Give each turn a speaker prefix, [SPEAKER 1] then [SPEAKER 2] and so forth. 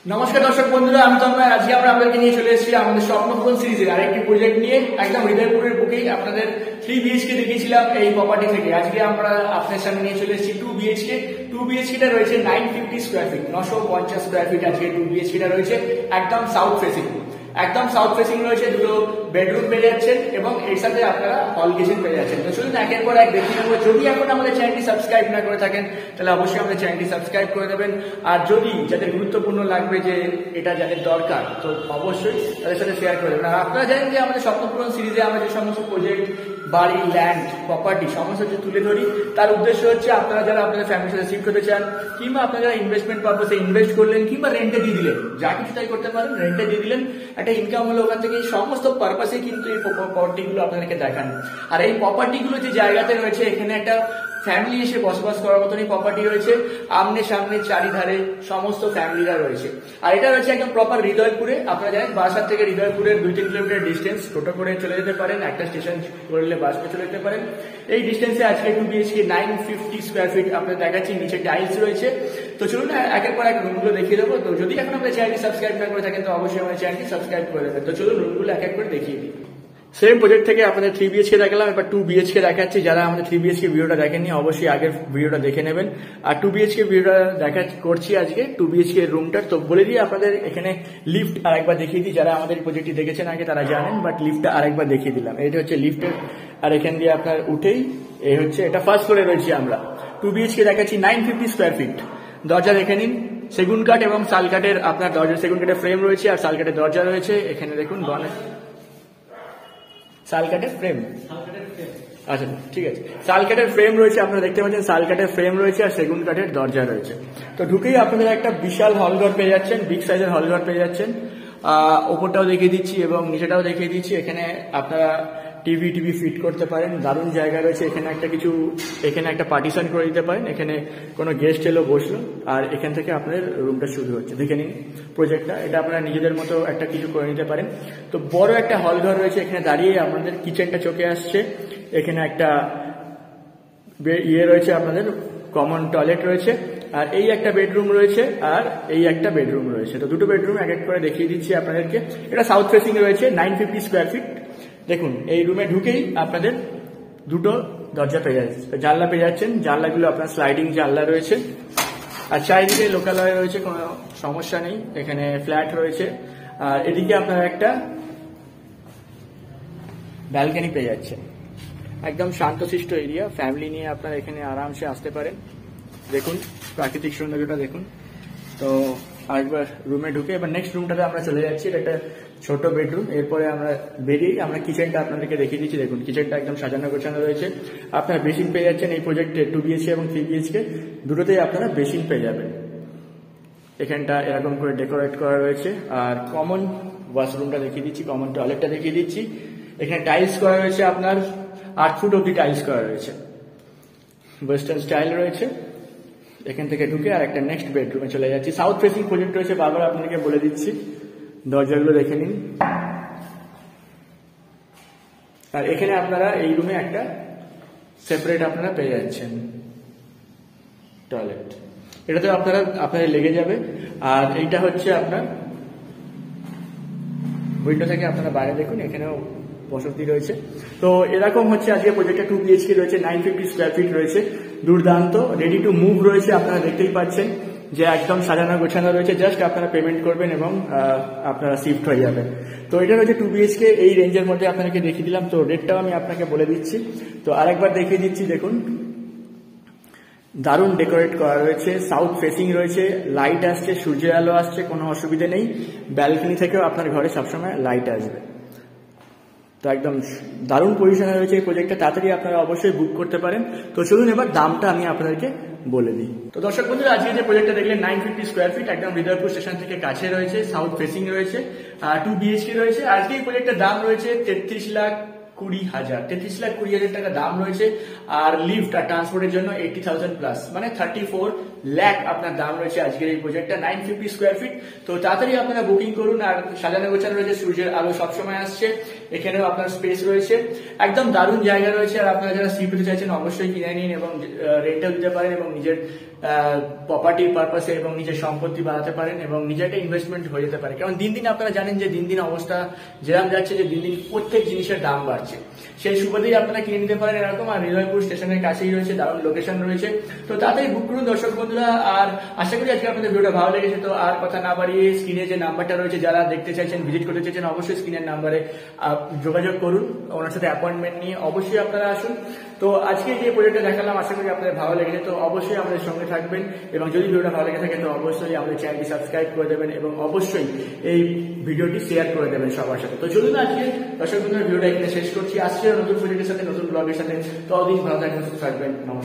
[SPEAKER 1] নমস্কার দর্শক বন্ধুরা, আমি তন্ময়। আজকে আমরা আপনাদেরকে নিয়ে চলে এসেছি আমাদের স্বপ্নপূরণ সিরিজের আরেকটি প্রজেক্ট নিয়ে। একদম হৃদয়পুরের বুকেই আপনাদের 3 BHK দেখিয়েছিলাম এই প্রপার্টি থেকে। আজকে আমরা আপনাদের সামনে নিয়ে চলে এসেছি 2 BHK। 2 BHK টা রয়েছে 950 স্কোয়ার ফিট, 950 স্কোয়ার ফিট। আজকে 2 BHK টা রয়েছে একদম সাউথ ফেসিং। একদম সাউথ ফেসিং রয়েছে, দুটো বেডরুম পেয়ে যাচ্ছেন এবং এর সাথে আপনারা হল কিচেন পেয়ে যাচ্ছেন। তো চলুন একের পর এক দেখে নেবো। যদি এখন আমাদের চ্যানেলটি সাবস্ক্রাইব না করে থাকেন তাহলে অবশ্যই আমাদের চ্যানেলটি সাবস্ক্রাইব করে দেবেন। আর যদি যাদের গুরুত্বপূর্ণ লাগবে, যে এটা যাদের দরকার, তো অবশ্যই তাদের সাথে শেয়ার করে দেবেন। আর আপনারা জানেন যে আমাদের স্বপ্নপূরণ সিরিজে আমরা যে সমস্ত প্রজেক্ট, বাড়ি, ল্যান্ড, প্রপার্টি সমস্ত কিছু তুলে ধরি, তার উদ্দেশ্য হচ্ছে আপনারা যারা আপনাদের ফ্যামিলির সাথে শিফট হতে চান, কিংবা আপনারা যারা ইনভেস্টমেন্ট পারপাসে ইনভেস্ট করলেন, কিংবা রেন্টে দিয়ে দিলেন, যা কিছু তাই করতে পারেন, রেন্টে দিয়ে দিলেন, একটা ইনকাম হলো ওখান থেকে। এই সমস্ত পারপাসে কিন্তু এই প্রপার্টিগুলো আপনাদেরকে দেখান। আর এই প্রপার্টিগুলো যে জায়গাতে রয়েছে, এখানে একটা ফ্যামিলি এসে বসবাস করার মতনই প্রপার্টি রয়েছে। আমনে সামনে চারিধারে সমস্ত ফ্যামিলিরা রয়েছে। আর এটা রয়েছে একদম প্রপার হৃদয়পুরে। আপনারা জানেন বারাসাত থেকে হৃদয়পুরের 2-3 কিলোমিটার ডিস্টেন্স, টোটো করে চলে যেতে পারেন, একটা স্টেশন করলে বাসে চলে যেতে পারেন। এই ডিস্টেন্সে আজকে 2 BHK 950 স্কোয়ার ফিট আপনাদের দেখাচ্ছি। নিচে টাইলস রয়েছে। তো চলুন একের পর এক রুমগুলো দেখিয়ে দেবো। তো যদি এখন আমাদের চ্যানেলটি সাবস্ক্রাইব না করে থাকেন তো অবশ্যই আমাদের চ্যানেলটি সাবস্ক্রাইব করে দেবেন। তো চলুন রুমগুলো এক এক করে দেখিয়ে দিই। সেম প্রজেক্ট থেকে আপনাদের 3 BHK দেখালাম, এবার 2 BHK দেখাচ্ছি। যারা আমাদের 3 BHK ভিডিওটা দেখেননি অবশ্যই আগের ভিডিওটা দেখে নেবেন। আর 2 BHK ভিডিওটা দেখা করছি আজকে 2 BHK রুমটার। তো বলে দিই আপনাদের, এখানে লিফট আরেকবার দেখিয়ে দিই। যারা আমাদের প্রজেক্টটি দেখেছেন আগে তারা জানেন, বাট লিফটটা আরেকবার দেখিয়ে দিলাম। এটা হচ্ছে লিফটের, আর এখান দিয়ে আপনার উঠেই এই হচ্ছে, এটা ফার্স্ট ফ্লোরে রয়েছে আমরা। 2 BHK দেখাচ্ছি 950 স্কোয়ার ফিট। দরজা দেখে নিন, সেগুন কাঠ এবং শাল কাঠের আপনার দরজা, সেগুন কাঠের ফ্রেম রয়েছে আর শাল কাঠের দরজা রয়েছে। এখানে দেখুন শাল কাঠের ফ্রেম, আচ্ছা ঠিক আছে, শাল কাঠের ফ্রেম রয়েছে, আপনারা দেখতে পাচ্ছেন শাল কাঠের ফ্রেম রয়েছে আর সেগুন কাঠের দরজা রয়েছে। তো ঢুকেই আপনাদের একটা বিশাল হলঘর পেয়ে যাচ্ছেন, বিগ সাইজের হলঘর পেয়ে যাচ্ছেন। ওপরটাও দেখিয়ে দিচ্ছি এবং নিচেটাও দেখিয়ে দিচ্ছি। এখানে আপনারা টিভি ফিট করতে পারেন, দারুণ জায়গা রয়েছে। এখানে একটা পার্টিশন করে দিতে পারেন, এখানে কোনো গেস্ট এলো বসলো, আর এখান থেকে আপনাদের রুমটা শুরু হচ্ছে। দেখে নিন প্রজেক্টটা, এটা আপনারা নিজেদের মতো একটা কিছু করে নিতে পারেন। তো বড় একটা হল ঘর রয়েছে, এখানে দাঁড়িয়ে আপনাদের কিচেনটা চোখে আসছে। এখানে একটা রয়েছে, আপনাদের কমন টয়লেট রয়েছে, আর এই একটা বেডরুম রয়েছে, আর এই একটা বেডরুম রয়েছে। তো দুটো বেডরুম এক এক করে দেখিয়ে দিচ্ছি আপনাদেরকে। এটা সাউথ ফেসিং রয়েছে, 950 স্কোয়ার ফিট। দেখুন এই রুমে ঢুকেই আপনাদের দুটো দরজা পেয়ে যাচ্ছে, জানলা পেয়ে যাচ্ছেন। জানলাগুলো আপনার স্লাইডিং জানলা রয়েছে, আর চারিদিকে লোকালয় রয়েছে, কোনো সমস্যা নেই। এখানে ফ্ল্যাট রয়েছে, আর এদিকে আপনার একটা ব্যালকনি পেয়ে যাচ্ছে। একদম শান্তশিষ্ট এরিয়া, ফ্যামিলি নিয়ে আপনারা এখানে আরামসে আসতে পারেন। দেখুন প্রাকৃতিক সৌন্দর্যটা দেখুন। তো আরেকবার রুমে ঢুকে এবার নেক্সট রুমটাতে আমরা চলে যাচ্ছি। এটা একটা ছোট বেডরুম। এরপরে আমরা বেরিয়ে আমরা কিচেনটা আপনাদেরকে দেখিয়ে দিচ্ছি। দেখুন কিচেনটা একদম সাজানো গোছানো রয়েছে। আপনারা বেসিন পেয়ে যাচ্ছেন এই প্রজেক্টে। 2 BHK এবং 3 BHK দুটোতেই আপনারা বেসিন পেয়ে যাবেন। এখানটা এরকম করে ডেকোরেট করা রয়েছে। আর কমন ওয়াশরুমটা দেখিয়ে দিচ্ছি, কমন টয়লেটটা দেখিয়ে দিচ্ছি। এখানে টাইলস করা রয়েছে, আপনার 8 ফুট অব্দি টাইলস করা রয়েছে, ওয়েস্টার্ন স্টাইল রয়েছে। এখান থেকে ঢুকে আর একটা নেক্সট বেডরুমে চলে যাচ্ছি। সাউথ ফেসিং প্রজেক্ট রয়েছে, বারবার আপনাদেরকে বলে দিচ্ছি। দরজাগুলো দেখে নিন। আর এখানে আপনারা এই রুমে একটা সেপারেট আপনারা পেয়ে যাচ্ছেন টয়লেট। এটাতে আপনাদের লেগে যাবে। আর এইটা হচ্ছে আপনার উইন্ডো থেকে আপনারা বাইরে দেখুন, এখানেও বসতি রয়েছে। তো এরকম হচ্ছে আজকে প্রজেক্টটা 2 BHK রয়েছে, 950 স্কোয়ার ফিট রয়েছে, দুর্দান্ত, রেডি টু মুভ রয়েছে। আপনারা দেখতেই পাচ্ছেন যে একদম সাজানো গোছানো রয়েছে। জাস্ট আপনারা পেমেন্ট করবেন এবং আপনারা শিফট হয়ে যাবেন। তো এটা রয়েছে 2 BHK এই রেঞ্জের মধ্যে আপনাকে দেখিয়ে দিলাম। তো রেটটাও আমি আপনাকে বলে দিচ্ছি। তো আরেকবার দেখিয়ে দিচ্ছি, দেখুন দারুণ ডেকোরেট করা রয়েছে, সাউথ ফেসিং রয়েছে, লাইট আসছে, সূর্যের আলো আসছে, কোনো অসুবিধা নেই। ব্যালকনি থেকেও আপনার ঘরে সবসময় লাইট আসবে। তো একদম দারুণ পজিশনে রয়েছে এই প্রজেক্টটা। তাড়াতাড়ি আপনারা অবশ্যই বুক করতে পারেন। তো চলুন এবার দামটা আমি আপনাদেরকে বলে দিই। তো দর্শক বন্ধুরা, আজকে যে প্রজেক্টটা দেখলেন 950 স্কোয়ার ফিট, একদম হৃদয়পুর স্টেশন থেকে কাছে রয়েছে, সাউথ ফেসিং রয়েছে, 2 BHK রয়েছে। আজকে এই প্রজেক্টের দাম রয়েছে 33,20,000 টাকা দাম রয়েছে। আর লিফট আর ট্রান্সপোর্টের জন্য 80,000 প্লাস, মানে 34 লাখ আপনার দাম রয়েছে আজকের এই প্রজেক্টটা, 950 স্কোয়ার ফিট। তো তাড়াতাড়ি আপনারা বুকিং করুন। আর সাজানো গোছানো রয়েছে, সূর্যের আলো সবসময় আসছে, এখানেও আপনার স্পেস রয়েছে, একদম দারুণ জায়গা রয়েছে। আর আপনারা যারা সি পেতে চাইছেন অবশ্যই কিনে নিন এবং রেন্টও দিতে পারেন এবং নিজের প্রপার্টি পারপাসে এবং নিজের সম্পত্তি বাড়াতে পারেন এবং নিজের একটা ইনভেস্টমেন্ট হয়ে যেতে পারে। কারণ দিন দিন আপনারা জানেন যে দিন দিন অবস্থা যেরকম যাচ্ছে, যে দিন দিন প্রত্যেক জিনিসের দাম বাড়ছে, সেই সুবাদেই আপনারা কিনে নিতে পারেন এরকম। আর হৃদয়পুর স্টেশনের কাছেই রয়েছে, দারুণ লোকেশন রয়েছে। তো তাড়াতাড়ি বুক করুন দর্শক বন্ধুরা। আর আশা করি আজকে আপনাদের ভিডিওটা ভালো লেগেছে। তো আর কথা না বাড়িয়ে স্ক্রিনে যে নাম্বারটা রয়েছে, যারা দেখতে চাইছেন, ভিজিট করতে চাইছেন, অবশ্যই স্ক্রিনের নাম্বারে যোগাযোগ করুন, ওনার সাথে অ্যাপয়েন্টমেন্ট নিয়ে অবশ্যই আপনারা আসুন। তো আজকে যে প্রজেক্টটা দেখালাম আশা করি আপনাদের ভালো লেগেছে। তো অবশ্যই আমাদের সঙ্গে থাকবেন এবং যদি ভিডিওটা ভালো লেগে থাকে তো অবশ্যই আমাদের চ্যানেলটি সাবস্ক্রাইব করে দেবেন এবং অবশ্যই এই ভিডিওটি শেয়ার করে দেবেন সবার সাথে। তো চলুন আজকে দর্শক বন্ধুরা ভিডিওটা এখানে শেষ করছি। আসছে নতুন প্রজেক্টের সাথে, নতুন ব্লগের সাথে। ততদিন ভালো থাকবেন, সুস্থ থাকবেন। নমস্কার।